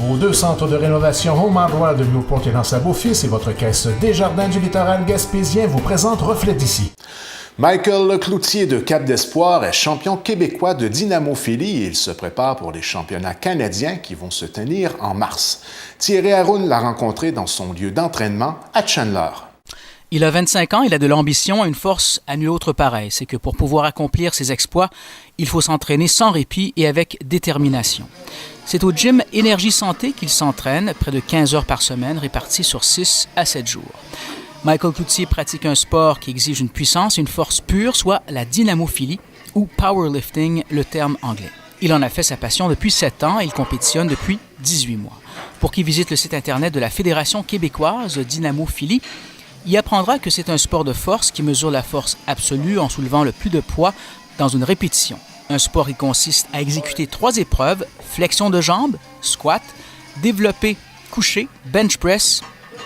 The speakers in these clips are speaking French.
Vos 2 centres de rénovation Home Hardware de Newport et dans Sabot-Fils et votre caisse Desjardins du littoral gaspésien vous présentent Reflet d'ici. Michael Lecloutier de Cap d'Espoir est champion québécois de dynamophilie et il se prépare pour les championnats canadiens qui vont se tenir en mars. Thierry Haroun l'a rencontré dans son lieu d'entraînement à Chandler. Il a 25 ans, il a de l'ambition et une force à nul autre pareil. C'est que pour pouvoir accomplir ses exploits, il faut s'entraîner sans répit et avec détermination. C'est au gym Énergie Santé qu'il s'entraîne, près de 15 heures par semaine, réparties sur 6 à 7 jours. Michael Cloutier pratique un sport qui exige une puissance et une force pure, soit la dynamophilie ou powerlifting, le terme anglais. Il en a fait sa passion depuis 7 ans et il compétitionne depuis 18 mois. Pour qui visite le site Internet de la Fédération québécoise de dynamophilie, il apprendra que c'est un sport de force qui mesure la force absolue en soulevant le plus de poids dans une répétition. Un sport qui consiste à exécuter 3 épreuves, flexion de jambes, squat, développé couché, bench press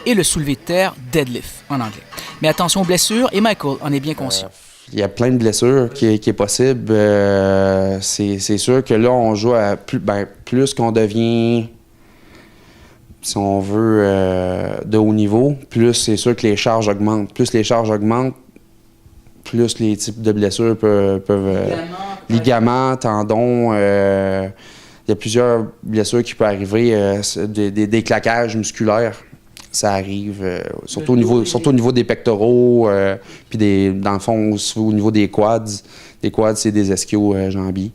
et le soulevé de terre, deadlift en anglais. Mais attention aux blessures et Michael en est bien conscient. Il y a plein de blessures qui est possible. C'est sûr que là, on joue à plus qu'on devient, si on veut, de haut niveau, plus c'est sûr que les charges augmentent. Plus les charges augmentent, plus les types de blessures peuvent ligaments, tendons. Il y a plusieurs blessures qui peuvent arriver, des claquages musculaires. Ça arrive, surtout au niveau des pectoraux, puis dans le fond, au niveau des quads. Les quads, c'est des ischio-jambiers.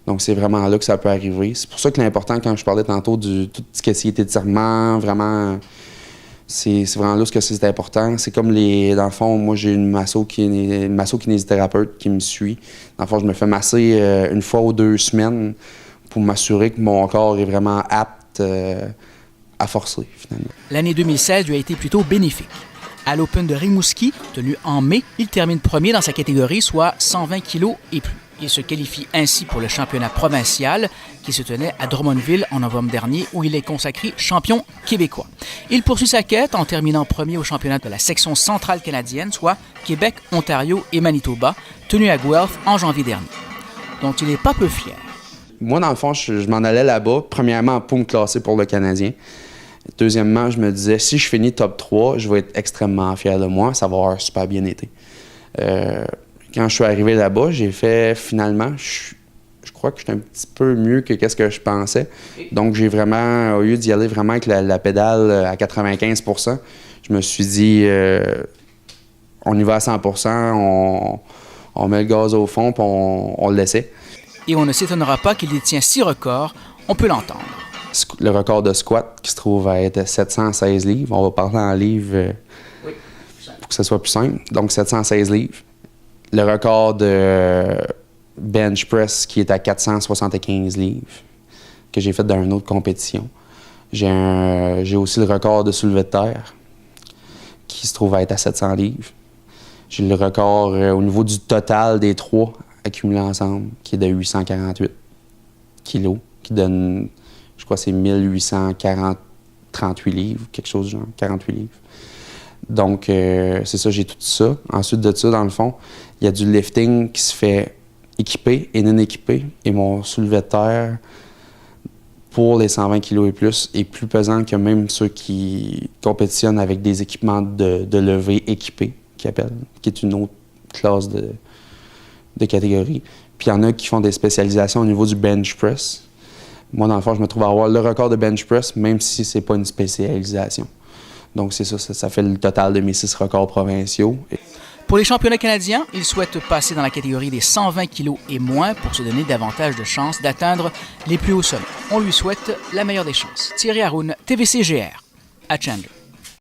Donc, c'est vraiment là que ça peut arriver. C'est pour ça que l'important, quand je parlais tantôt de tout ce qui est étirement, vraiment, c'est vraiment là que c'est important. C'est comme dans le fond, moi, j'ai une masso-kinésithérapeute qui me suit. Dans le fond, je me fais masser 1 fois ou 2 semaines pour m'assurer que mon corps est vraiment apte à forcer, finalement. L'année 2016 lui a été plutôt bénéfique. À l'Open de Rimouski, tenu en mai, il termine premier dans sa catégorie, soit 120 kg et plus. Il se qualifie ainsi pour le championnat provincial qui se tenait à Drummondville en novembre dernier, où il est consacré champion québécois. Il poursuit sa quête en terminant premier au championnat de la section centrale canadienne, soit Québec, Ontario et Manitoba, tenu à Guelph en janvier dernier, dont il n'est pas peu fier. Moi, dans le fond, je m'en allais là-bas, premièrement, pour me classer pour le Canadien. Deuxièmement, je me disais, si je finis top 3, je vais être extrêmement fier de moi. Ça va avoir super bien été. Quand je suis arrivé là-bas, j'ai fait finalement, je crois que j'étais un petit peu mieux que ce que je pensais. Donc, j'ai vraiment, au lieu d'y aller vraiment avec la pédale à 95 %, je me suis dit, on y va à 100 %, on met le gaz au fond puis on le laissait. Et on ne s'étonnera pas qu'il détient 6 records, on peut l'entendre. Le record de squat qui se trouve à être 716 livres. On va parler en livres pour que ce soit plus simple. Donc, 716 livres. Le record de bench press qui est à 475 livres, que j'ai fait dans une autre compétition. J'ai aussi le record de soulevé de terre qui se trouve à être à 700 livres. J'ai le record au niveau du total des 3 accumulés ensemble, qui est de 848 kilos, qui donne, je crois que c'est 1838 livres, quelque chose du genre, 48 livres. Donc, c'est ça, j'ai tout ça. Ensuite de ça, dans le fond, il y a du lifting qui se fait équipé et non équipé. Et mon soulevé de terre, pour les 120 kg et plus, est plus pesant que même ceux qui compétitionnent avec des équipements de levée équipés, qui est une autre classe de catégorie. Puis il y en a qui font des spécialisations au niveau du bench press. Moi, dans le fond, je me trouve à avoir le record de bench press, même si c'est pas une spécialisation. Donc, c'est ça fait le total de mes 6 records provinciaux. Pour les championnats canadiens, il souhaite passer dans la catégorie des 120 kg et moins pour se donner davantage de chances d'atteindre les plus hauts sommets. On lui souhaite la meilleure des chances. Thierry Haroun, TVC GR, à Chandler.